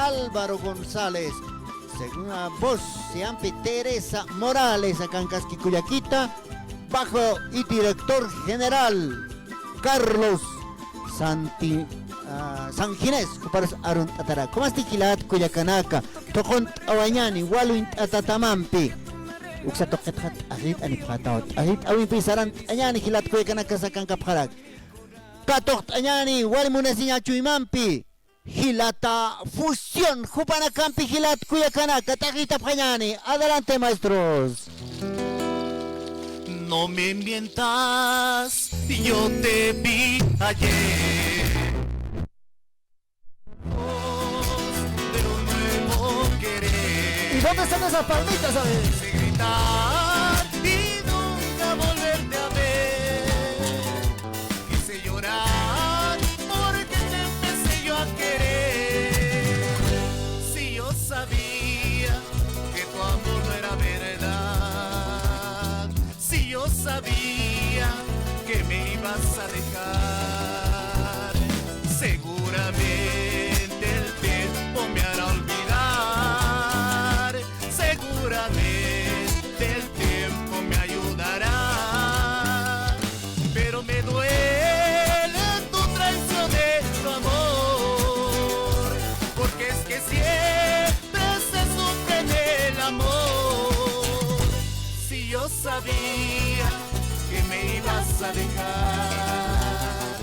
Álvaro González. Segunda voz, Siampi Teresa Morales, acá en Casquicuyaquita. Bajo y director general, Carlos San Ginés, Cuparos Arun Tatara. ¿Cómo estás, Kilat Cuyacanaka? Tocont Awañani, Waluin Atatamampi. Uxatoquetat, Ahit Anipataut. Ahit Awin Pisaran, Añani, Kilat Cuyacanaka, Sacan Capharak. Katok Añani, Walmunesiña Chuimampi. Gilata Fusión, Jupanacampi, Gilat Cuyacanaka, Tajita Pañani. Adelante, maestros. No me mientas, yo te vi ayer. De un nuevo querer. ¿Y dónde están esas palmitas, sabes? Quise gritar y nunca volverte a ver. Quise llorar porque te empecé yo a querer. Si yo sabía que tu amor no era verdad. Si yo sabía que me ibas a dejar, seguramente el tiempo me hará olvidar, seguramente el tiempo me ayudará, pero me duele tu traicionero amor, porque es que siempre se sufre en el amor. Si yo sabía que me ibas a dejar,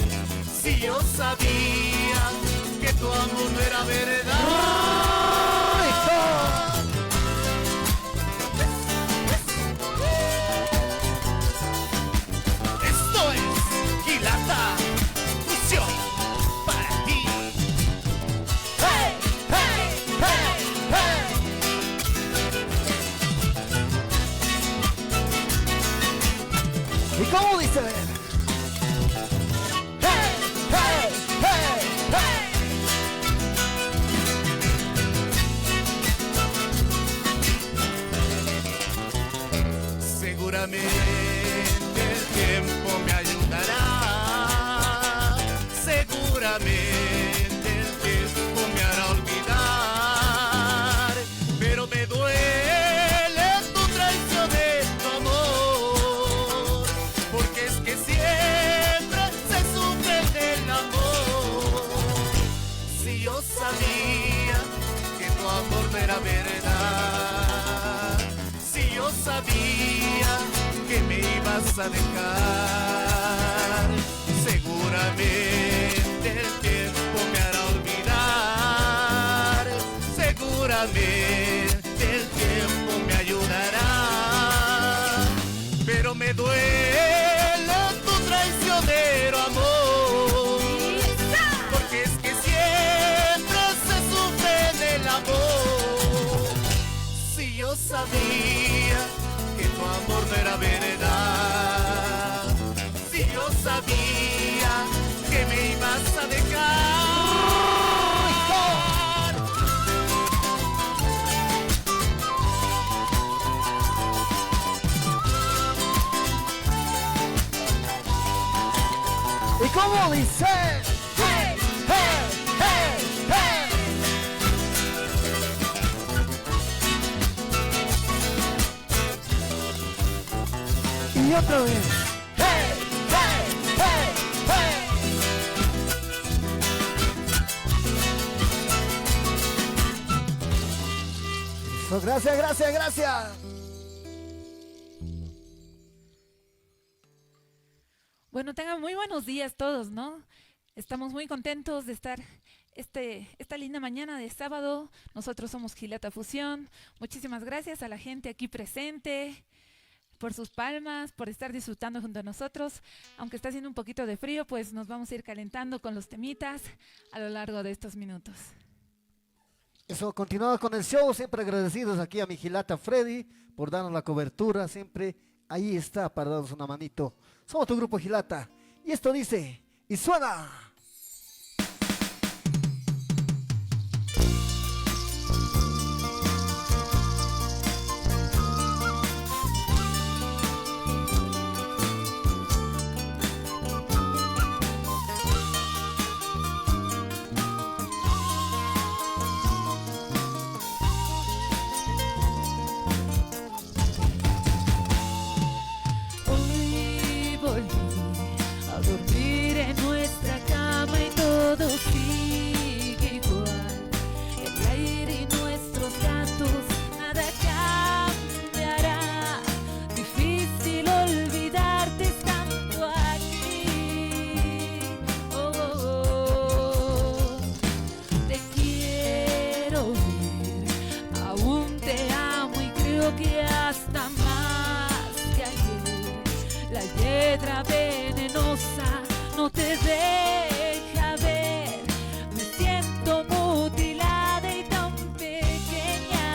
si yo sabía que tu amor no era verdad. Esto es Gilata Fusión para ti. ¡Hey! ¡Hey! ¡Hey! ¡Hey! ¿Y cómo dice? ¡Hey! ¡Hey! ¡Hey! ¡Hey! Seguramente el tiempo me ayudará, seguramente el tiempo me hará olvidar, pero me duele tu traición de tu amor, porque es que siempre se sufre del amor. Si yo sabía que tu amor no era verdad, si yo sabía que me ibas a dejar, seguramente el tiempo me hará olvidar, seguramente el tiempo me ayudará, pero me duele tu traicionero amor, porque es que siempre se sufre del amor. Si yo sabía que tu amor no era verdad, si yo sabía que me ibas a dejar. ¿Y cómo dice? ¡Hey! ¡Hey! ¡Hey! ¡Hey! Y otra vez. ¡Hey! ¡Hey! ¡Hey! ¡Hey! Eso, gracias, gracias, gracias. Bueno, tengan muy buenos días todos, ¿no? Estamos muy contentos de estar esta linda mañana de sábado. Nosotros somos Gilata Fusión. Muchísimas gracias a la gente aquí presente por sus palmas, por estar disfrutando junto a nosotros. Aunque está haciendo un poquito de frío, pues nos vamos a ir calentando con los temitas a lo largo de estos minutos. Eso, continuamos con el show, siempre agradecidos aquí a mi Gilata Freddy por darnos la cobertura, siempre ahí está para darnos una manito. Somos tu grupo Gilata y esto dice, y suena. está más que ayer. La hiedra venenosa no te deja ver. Me siento mutilada y tan pequeña.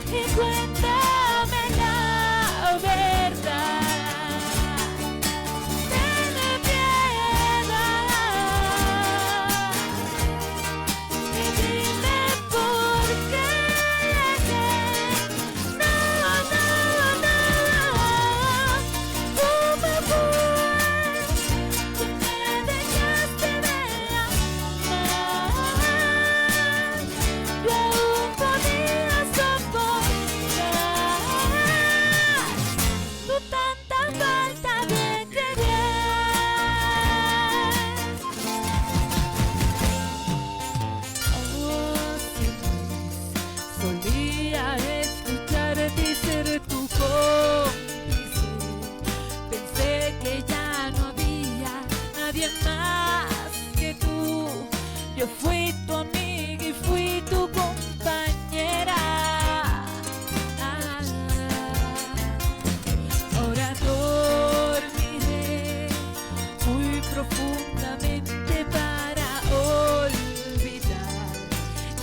Ven y cuéntame la verdad. Ten piedad y dime por qué. No, no, no. ¿Cómo fue que me dejaste de amar? Yo aún podía soportar tu tanta falta de querer. Oh, sí, solía escucharte y ser tu cómplice. Pensé que ya no había nadie más que tú. Yo fui tu amiga y fui tu compañera. Ahora dormiré muy profundamente para olvidar.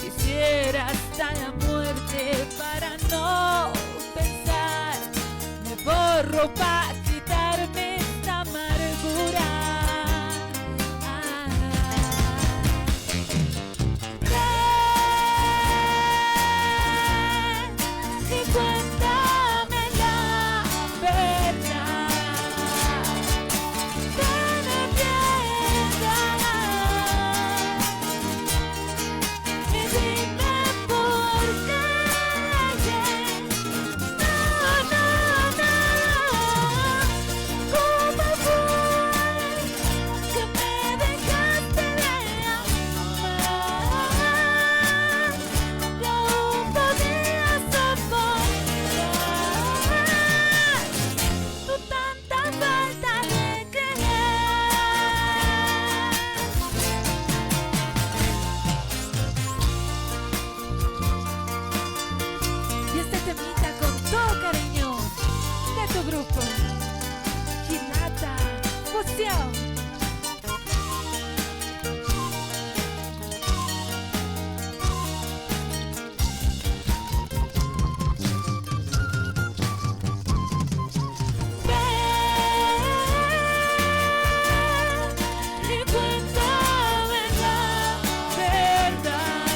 Quisiera hasta la muerte para no pensar. Me borro para quitarme esta amargura. Ven y cuéntame la verdad. Ten piedad y dime por qué. No, no, no. ¿Cómo fue que me dejaste de amar? Yo aún podía soportar tu tanta falta de querer. Y este temita con todo cariño de tu grupo Gilata Fusión. Ven y cuéntame la verdad.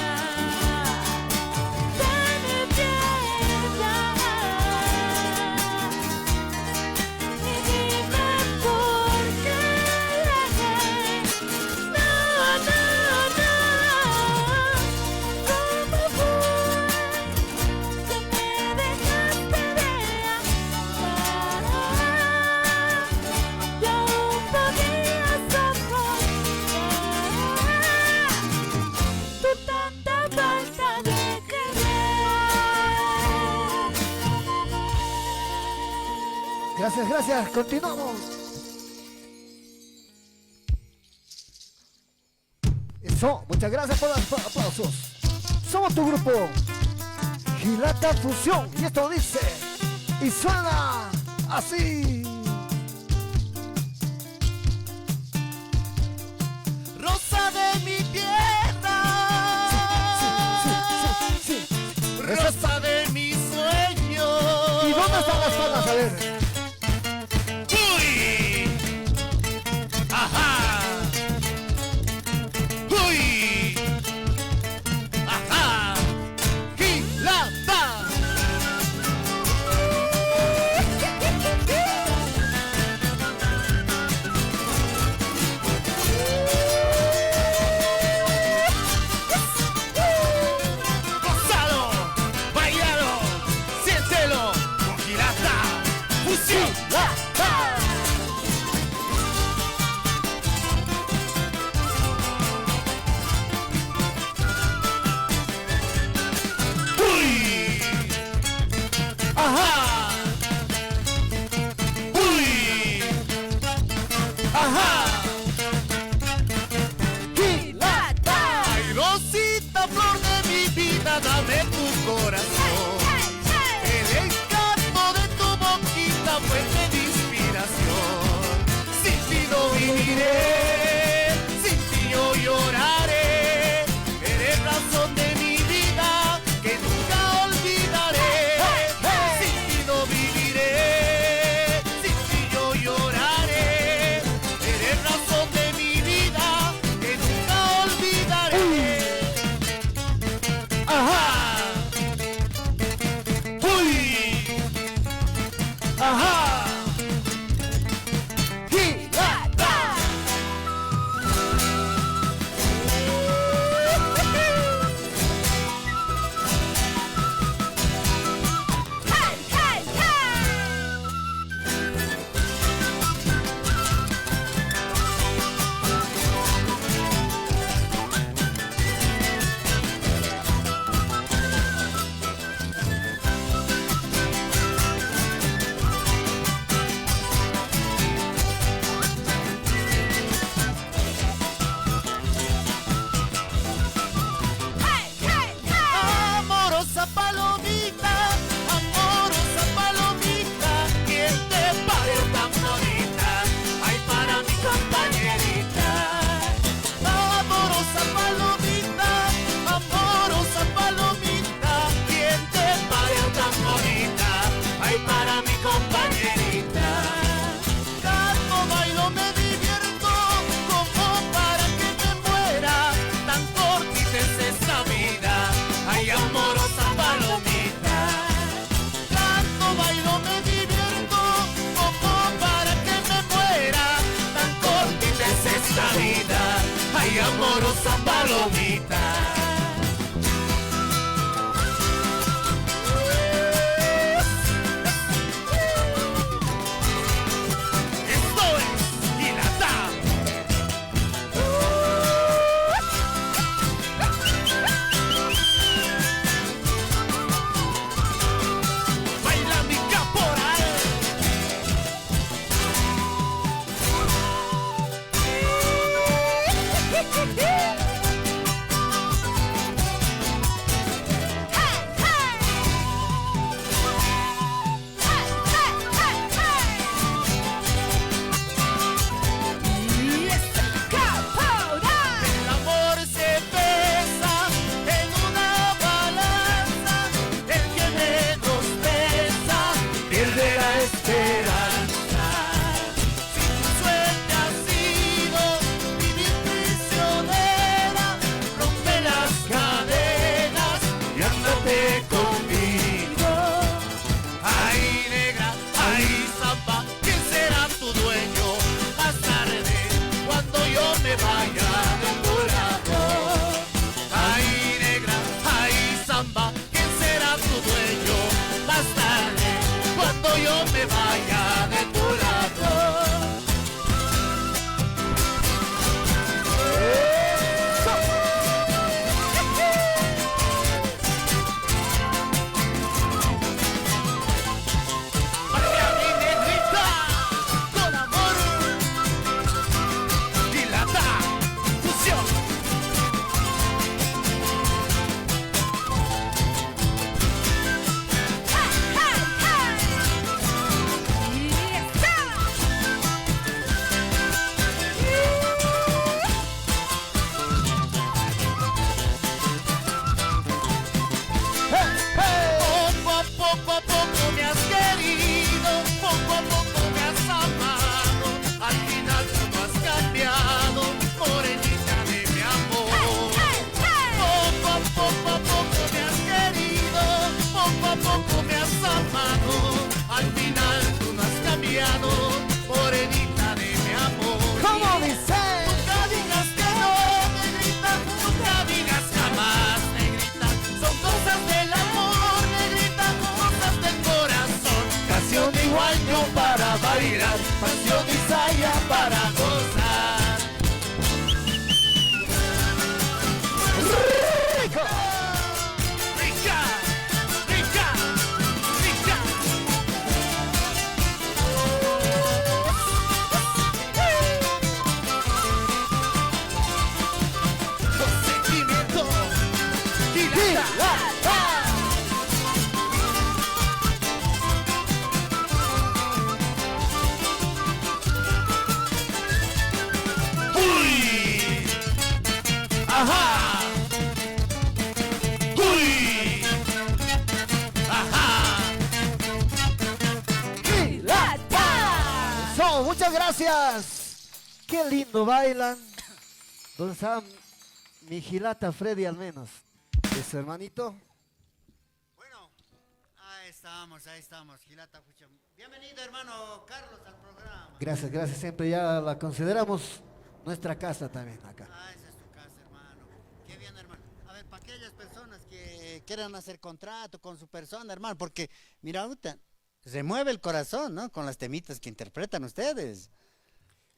Ten piedad y dime por qué. No, no, no. ¿Cómo fue que me dejaste de amar? Yo aún podía soportar tu tanta falta de querer. Gracias, gracias. Continuamos. Eso, muchas gracias por los aplausos. Somos tu grupo Gilata Fusión. Y esto dice y suena así. Rosa de mi tierra, Sí. rosa de mis sueños. ¿Y dónde están las palmas? A ver. ¡Uy! ¡Ajá! ¡Uy! ¡Ajá! ¡Gilata! palomita. Esto es Gilata. Baila mi caporal. El amor se pesa en una balanza, el que menos pesa pierde la esperanza. Si tu suerte ha sido vivir prisionera, rompe las cadenas y ándate conmigo. Ay negra, ay zamba, ¿quién será tu dueño? Más tarde, cuando yo me vaya de tu lado. Ay negra, ay zamba, ¿quién será tu dueño? Más tarde, cuando yo me vaya de tu lado. María mi negrita, con amor, Gilata, fusión. Poco a poco me has querido, poco a poco me has amado, al final tú no has cambiado, morenita de mi amor. Poco a poco me has querido, poco a poco me has amado, al final tú no has cambiado, morenita de mi amor. ¿Cómo dice? Nunca digas que no, negrita, nunca digas jamás, negrita, son cosas del amor, negrita, cosas del corazón. Canción igual yo para bailar, pasión y saya para gozar. ¡Rico! Rica, rica, rica. Consentimiento, Gilata. ¡Uy! ¡Ajá! ¡Uy! ¡Ajá! So, muchas gracias. Qué lindo bailan. ¿Dónde está mi Gilata Freddy al menos? ¿De su hermanito? Bueno, ahí estamos, Gilata Fusión. Bienvenido, hermano Carlos, al programa. Gracias, gracias. Siempre ya la consideramos nuestra casa también acá. Ah, esa es tu casa, hermano. Qué bien, hermano. A ver, para aquellas personas que quieran hacer contrato con su persona, hermano, porque, mira, ahorita se mueve el corazón, ¿no? Con las temitas que interpretan ustedes.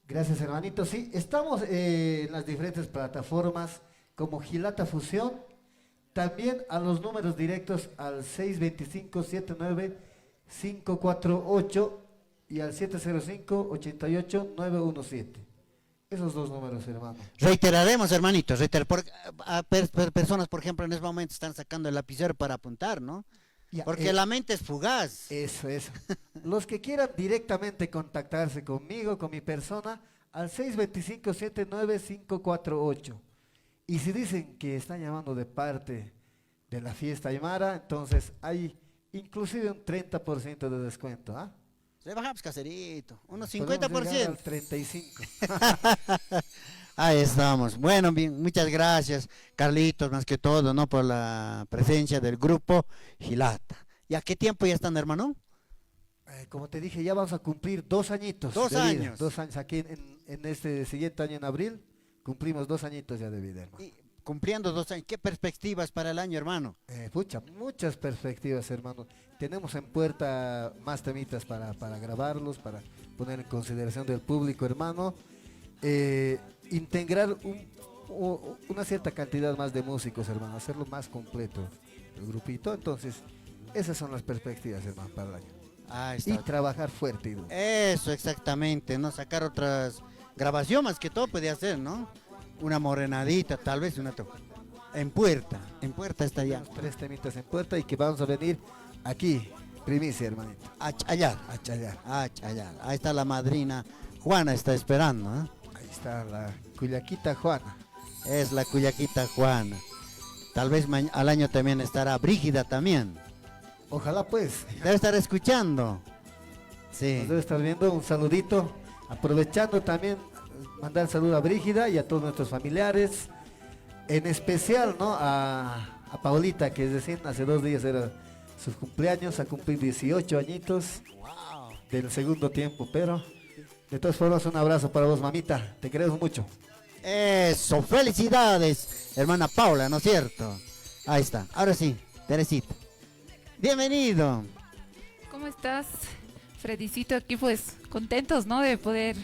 Gracias, hermanito. Sí, estamos en las diferentes plataformas como Gilata Fusión. También a los números directos al 625-79-548 y al 705-88-917. Esos dos números, hermano. Reiteraremos, hermanitos, personas, por ejemplo, en este momento están sacando el lapicero para apuntar, ¿no? Ya, Porque la mente es fugaz. Eso, eso. Los que quieran directamente contactarse conmigo, con mi persona, al 625-79-548. Y si dicen que están llamando de parte de la fiesta Aymara, entonces hay inclusive un 30% de descuento, ¿ah? Le bajamos caserito, unos Podemos llegar al 50%. 35. Ahí estamos. Bueno, bien, muchas gracias, Carlitos, más que todo, ¿no? Por la presencia del grupo Gilata. ¿Y a qué tiempo ya están, hermano? Como te dije, ya vamos a cumplir 2 añitos. 2 de vida. años. 2 años. Aquí en este siguiente año, en abril, cumplimos 2 añitos ya de vida, hermano. Y cumpliendo 2 años. ¿Qué perspectivas para el año, hermano? Pucha, muchas perspectivas, hermano. Tenemos en puerta más temitas para grabarlos, para poner en consideración del público, hermano. Integrar una cierta cantidad más de músicos, hermano, hacerlo más completo el grupito. Entonces, esas son las perspectivas, hermano, para el año. Ah, Y trabajar fuerte y duro. Eso, exactamente, ¿no? Sacar otras grabaciones más que todo puede hacer, ¿no? Una morenadita, tal vez en puerta está ya. Tenemos 3 temitas en puerta y que vamos a venir aquí, primicia, hermanito. A chayar, A chayar. a chayar. Ahí está la madrina Juana, está esperando, ¿eh? Ahí está la Cuyaquita Juana. Es la cuyaquita Juana. Tal vez al año también estará Brígida también. Ojalá pues. Debe estar escuchando. Sí. Nos debe estar viendo. Un saludito. Aprovechando también, mandar saludo a Brígida y a todos nuestros familiares. En especial, ¿no? A Paulita, que es decir, hace 2 días era su cumpleaños, a cumplir 18 añitos del segundo tiempo, pero de todas formas un abrazo para vos, mamita. Te queremos mucho. Eso, felicidades, hermana Paula, ¿no es cierto? Ahí está. Ahora sí, Teresita. Bienvenido. ¿Cómo estás, Fredicito? Aquí pues contentos, ¿no? De poder,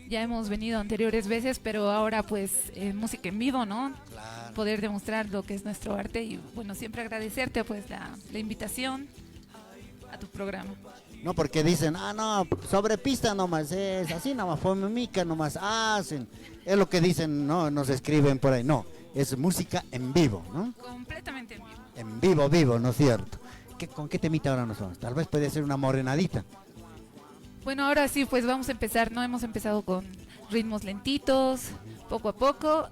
ya hemos venido anteriores veces, pero ahora pues música en vivo, ¿no? Claro. Poder demostrar lo que es nuestro arte y bueno, siempre agradecerte pues la invitación a tu programa. No, porque dicen, no, sobre pista nomás es, así nomás, mica nomás hacen. Es lo que dicen, no, nos escriben por ahí. No, es música en vivo, ¿no? Completamente en vivo. En vivo, vivo, ¿no es cierto? ¿Con qué temita ahora nos vamos? Tal vez puede ser una morenadita. Bueno, ahora sí, pues vamos a empezar, ¿no? Hemos empezado con ritmos lentitos, poco a poco,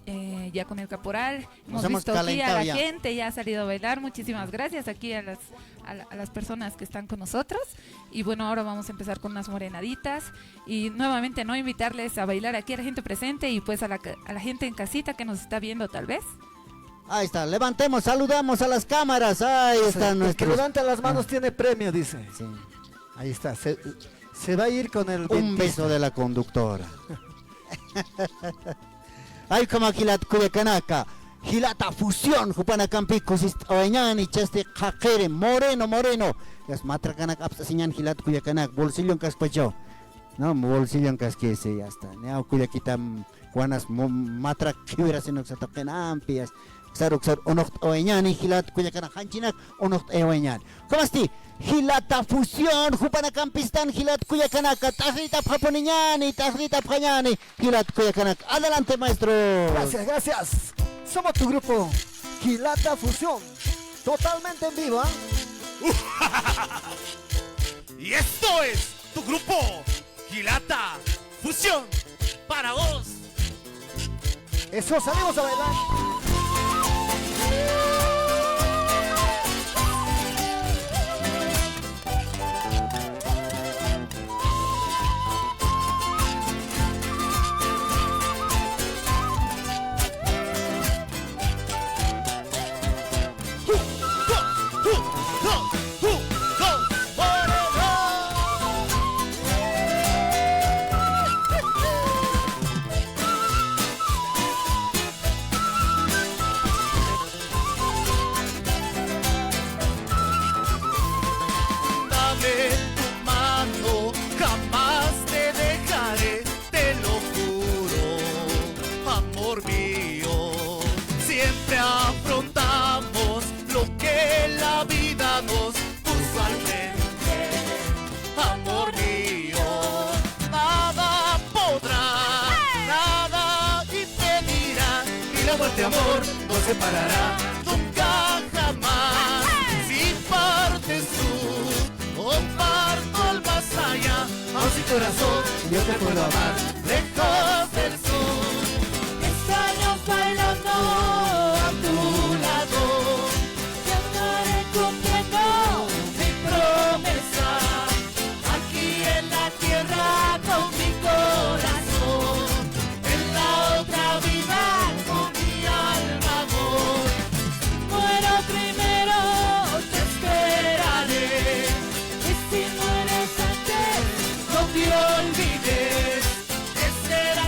ya con el caporal. Nos Hemos hemos visto aquí a calentado la ya. gente, ya ha salido a bailar. Muchísimas gracias aquí a las personas que están con nosotros. Y bueno, ahora vamos a empezar con unas morenaditas. Y nuevamente, ¿no? Invitarles a bailar aquí a la gente presente y pues a la gente en casita que nos está viendo tal vez. Ahí está, levantemos, saludamos a las cámaras. Ahí están El que nuestros... levanta las manos tiene premio, dice. Sí. Ahí está. Se va a ir con el Un dentista. beso de la conductora. Ay, como Gilat Cuyacanaka. Gilata fusión, Jupana Campico, Oañani, Chaste Jajere, Moreno. Las matracanak abstasiñan Gilat Cuyacanak, bolsillo en caspacho. No, bolsillo en casquese, ya está. Neo Cuyaquita, Juanas, matrak, kibras en oxatoquen ampias. Xar, onocht Oañani, Gilat Cuyacanak, Hanchinak, onocht Oañan. ¿Cómo estás? Gilata fusión, Jupana Campistan, Gilat Cuyacanaka, Tajrita Japoniñani, Tajrita Pañani, Gilat Cuyacanak. Adelante, maestro. Gracias, gracias. Somos tu grupo Gilata Fusión. Totalmente en vivo, Y esto es tu grupo Gilata Fusión para vos. Eso, salimos a bailar. Dame tu mano, jamás te dejaré, te lo juro, amor mío. Siempre afrontamos lo que la vida nos puso al frente, amor mío. Nada podrá, nada impedirá, y la muerte, amor, nos separará nunca jamás. Si partes tú o parto al más allá, aún sin corazón yo te puedo amar lejos del sur. Extraños bailando a tu lado, te estaré cumpliendo mi promesa, aquí en la tierra con mi corazón, en la otra vida con mi alma, amor. Muero primero, te esperaré, y si mueres antes, no te olvides, que será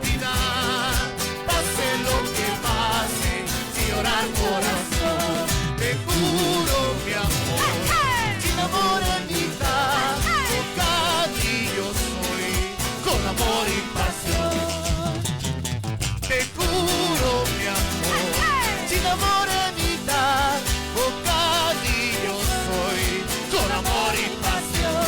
cantidad. Pase lo que pase, sin llorar corazón, te juro mi amor, sin morenita, bocadillo soy, con amor y pasión. Te juro mi amor, sin morenita, bocadillo soy, con amor y pasión.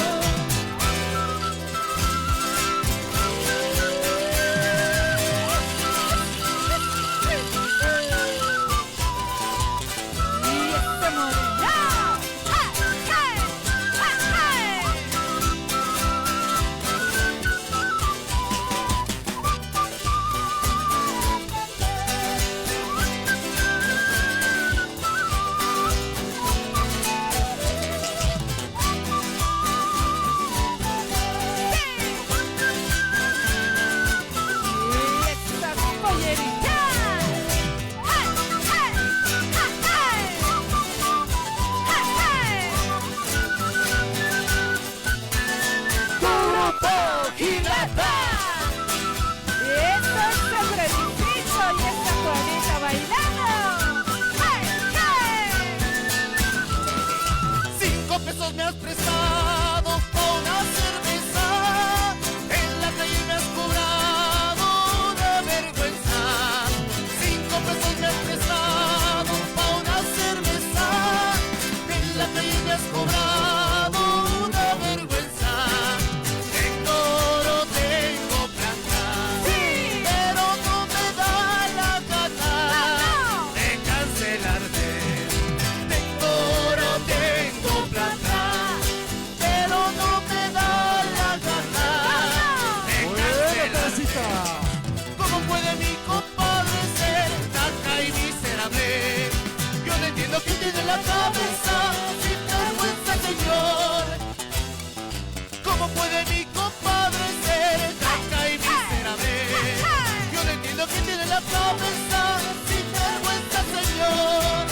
Me has prestado pa' una cerveza, en la calle me has cobrado una vergüenza. 5 pesos me has prestado pa' una cerveza, en la calle me has cobrado una vergüenza. Tengo oro, tengo plata, pero no me da la gana de cancelarte. Tengo oro, tengo plata, pero no me da la gana de cancelarte. ¿Cómo puede mi compadre ser taca y miserable? Yo no entiendo quién tiene la cabeza sin vergüenza, señor. ¿Cómo puede mi compadre ser taca y miserable? Yo no entiendo quién tiene la cabeza sin vergüenza, señor.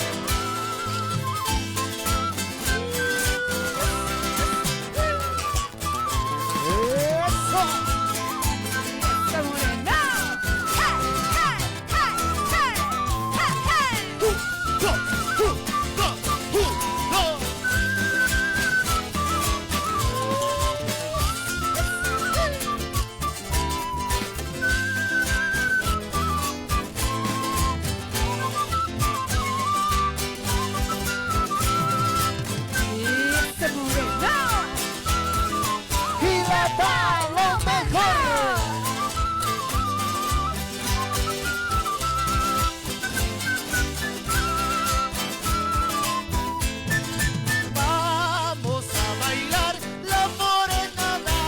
Vamos a bailar la morenada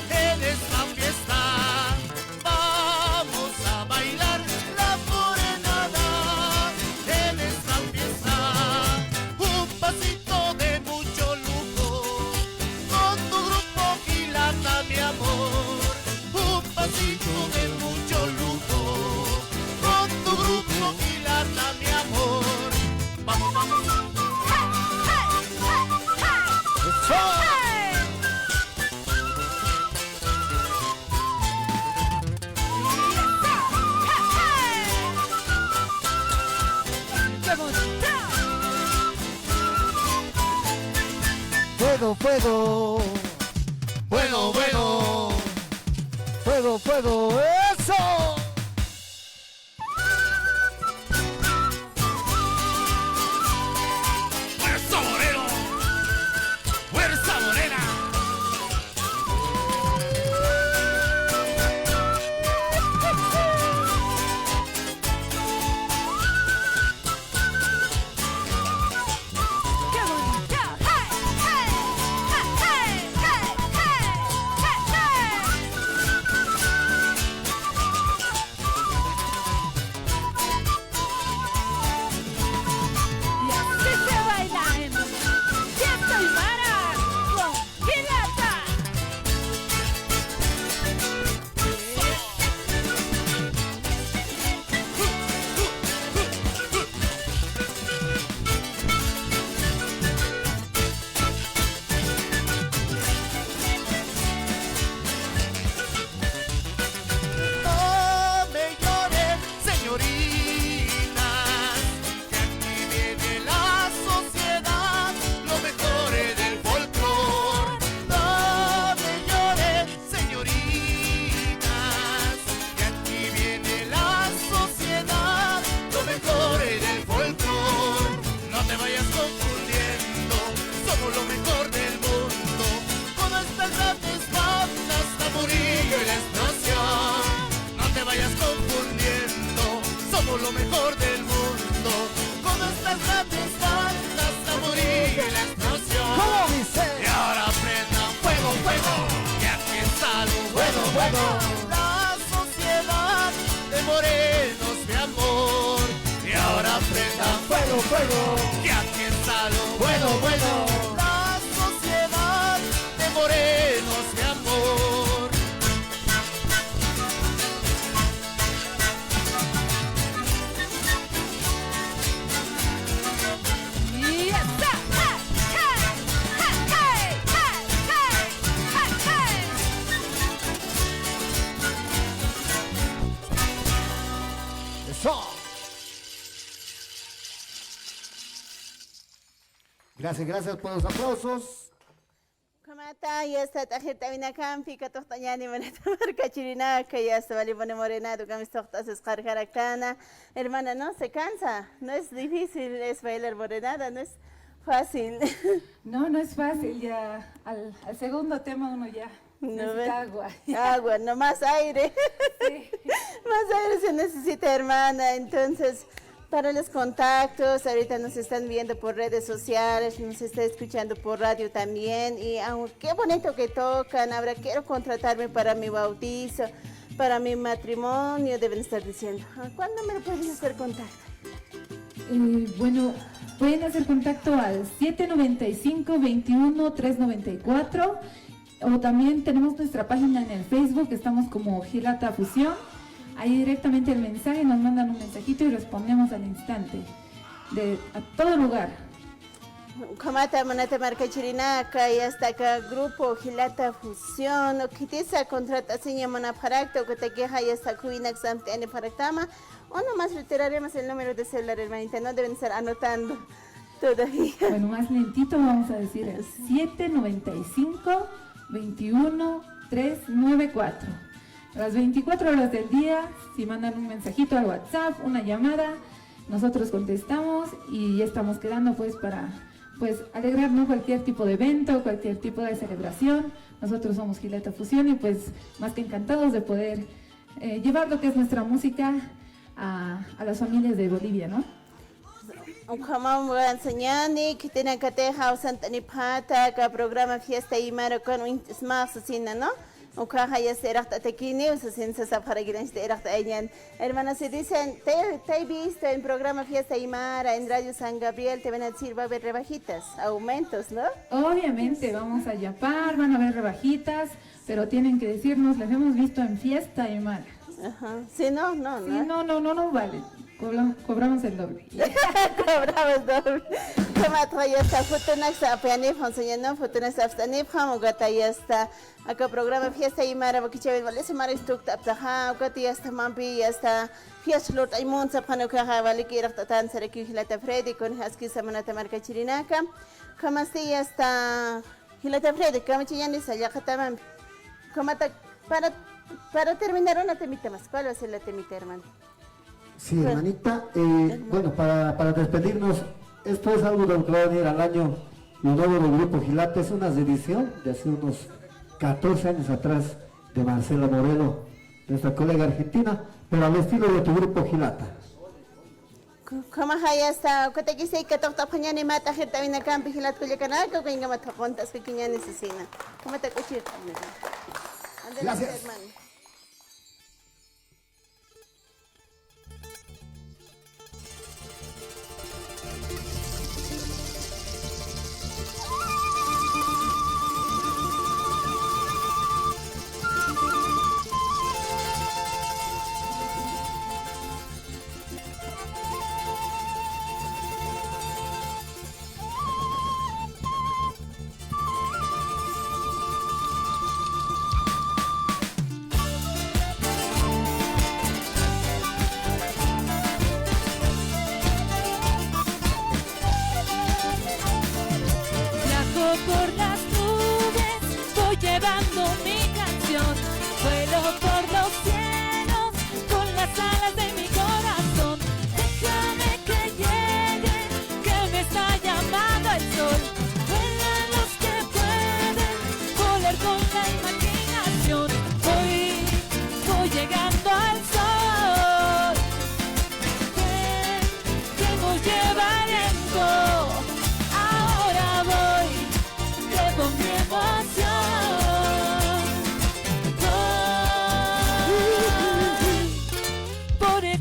en esta fiesta. Vamos a bailar la morenada en esta fiesta. Un pasito de mucho lujo con tu grupo Gilata, mi amor. Un pasito de mucho lujo con tu grupo Gilata, mi amor. Vamos, vamos. Fuego, fuego, Bueno, bueno. fuego, fuego, eso. ¡Fuerza Moreno! ¡Fuerza Morena! algo, que aquí está lo bueno, bueno. La sociedad de morenos, mi amor. Y ya está. ¡Hey! ¡Hey! ¡Hey! ¡Hey! ¡Hey! Eso. Gracias por los aplausos. Kamata ya está tajita vinakan fika tohtañani manata marcachirina que ya está vale pone morenado que mis tohtas es caractana. Hermana, no se cansa, no es difícil, es bailar morenada, no es fácil. No, no es fácil ya. Al segundo tema uno ya No necesita ve- agua. Agua, no más aire. Sí. Más aire se necesita, hermana. Entonces, para los contactos, ahorita nos están viendo por redes sociales, nos está escuchando por radio también. Y qué bonito que tocan. Ahora quiero contratarme para mi bautizo, para mi matrimonio. Deben estar diciendo, ¿cuándo me lo pueden hacer contacto? Bueno, pueden hacer contacto al 795-21-394 o también tenemos nuestra página en el Facebook, estamos como Gilata Fusión. Ahí directamente el mensaje, nos mandan un mensajito y respondemos al instante, a todo lugar. Kamata manata marca chirinaca y hasta acá grupo Gilata Fusión o kitisa contratación llamana paracto que te queja y hasta cuinax amtene paractama o nomás retiraremos el número de celular, hermanita, no deben estar anotando todavía. Bueno, más lentito vamos a decir el 795-21-394. A las 24 horas del día, si mandan un mensajito al WhatsApp, una llamada, nosotros contestamos y ya estamos quedando pues para alegrarnos cualquier tipo de evento, cualquier tipo de celebración. Nosotros somos Gilata Fusión y pues más que encantados de poder llevar lo que es nuestra música a las familias de Bolivia, ¿no? Kamam enseñani que tiene que teja santani pata que programa fiesta y maro con un smash asina, ¿no? Ukaha ya se rachta tequini, o se siente esa para que se rachta ayan. Hermanas, se dicen, te he visto en programa Fiesta Aymara, en Radio San Gabriel, te van a decir, va a haber rebajitas, aumentos, ¿no? Obviamente vamos a yapar, van a haber rebajitas, pero tienen que decirnos, les hemos visto en Fiesta Aymara. Ajá. Si no, no, Sí, ¿no? no vale, cobramos el doble. Cobramos doble. Como trae esta futunax a pianif, enseñando futunax a stanif, hamogata y hasta acá programa Fiesta Aymara, porque chévere, vale, se mara instructa, aptaja, gati hasta mampi, hasta Fiesta Lord Aymon, sapano caja, vale, que era tan sereki Gilata Freddy, con Husky Samanata Marca Chirinaca, como así hasta Gilata Freddy, como chillani, sayakataman, como para terminar una temita más, ¿cuál va a ser la temita, hermano? Sí, hermanita. Bueno, para despedirnos, esto es algo de lo que va a venir al año nuevo del Grupo Gilata. Es una edición de hace unos 14 años atrás de Marcela Moreno, nuestra colega argentina, pero al estilo de tu Grupo Gilata. Como haya hasta que te quise que toca pañana y mata gente viene acá en Vigilat Culiacán, que venga mata contas que quiña necesina. ¿Cómo te cuchillo? Adelante, Gracias. hermano. Viajo por las nubes, voy llevando mi canción. Vuelo por los cielos con las alas de mi corazón. Déjame que llegue, que me está llamando el sol. Vuelan los que pueden volar con la imaginación. Voy llegando al sol. Ven, que voy llevando. Ahora voy, llevo mi emoción. Voy por el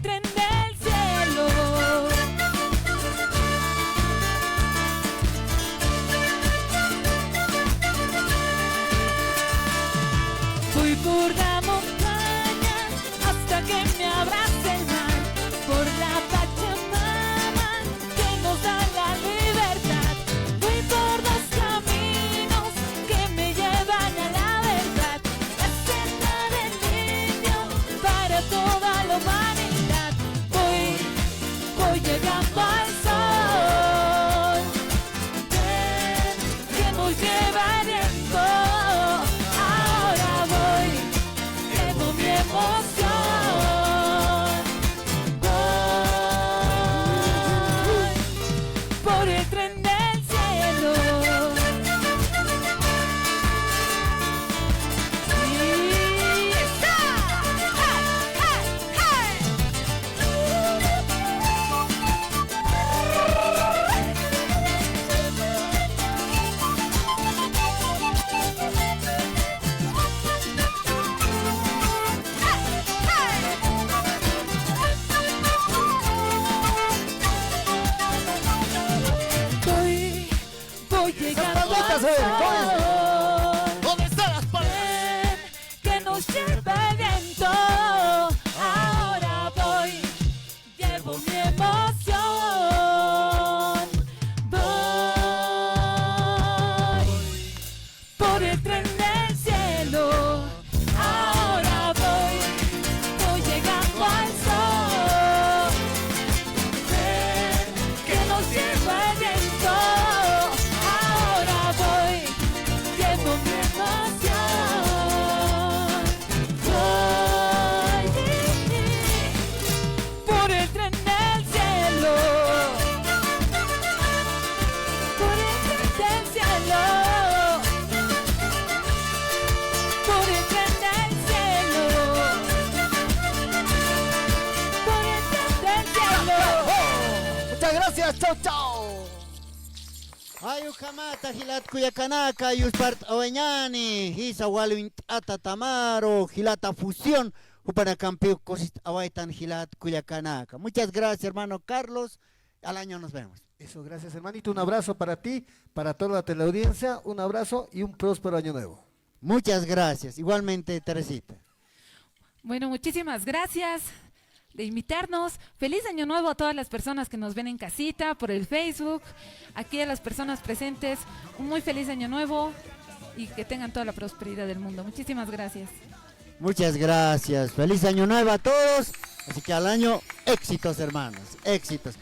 voy llegando palmitas, al ¿cómo sol. ¿Dónde están las palmas? Que nos lleva el viento. Ahora voy, llevo mi emoción. Voy por el tren del cielo. Ahora voy llegando al sol. Que nos lleva el viento. Ahora voy, llevo mi emoción. Voy por el tren del cielo. Por el tren del cielo. Por el tren del cielo. Por el tren del cielo. Muchas gracias, chao, chao. Ayukamata Gilat Cuyacanaka, Yuspart Awañani, Hisa Walwin Ata Tamaro, Gilata Fusión, Upana Campeo Cosit Awaitan Gilat Cuyacanaka. Muchas gracias, hermano Carlos. Al año nos vemos. Eso, gracias, hermanito. Un abrazo para ti, para toda la teleaudiencia. Un abrazo y un próspero año nuevo. Muchas gracias. Igualmente, Teresita. Bueno, muchísimas gracias de invitarnos. Feliz año nuevo a todas las personas que nos ven en casita, por el Facebook, aquí a las personas presentes. Un muy feliz año nuevo y que tengan toda la prosperidad del mundo. Muchísimas gracias. Muchas gracias. Feliz año nuevo a todos. Así que al año, éxitos, hermanos. Éxitos.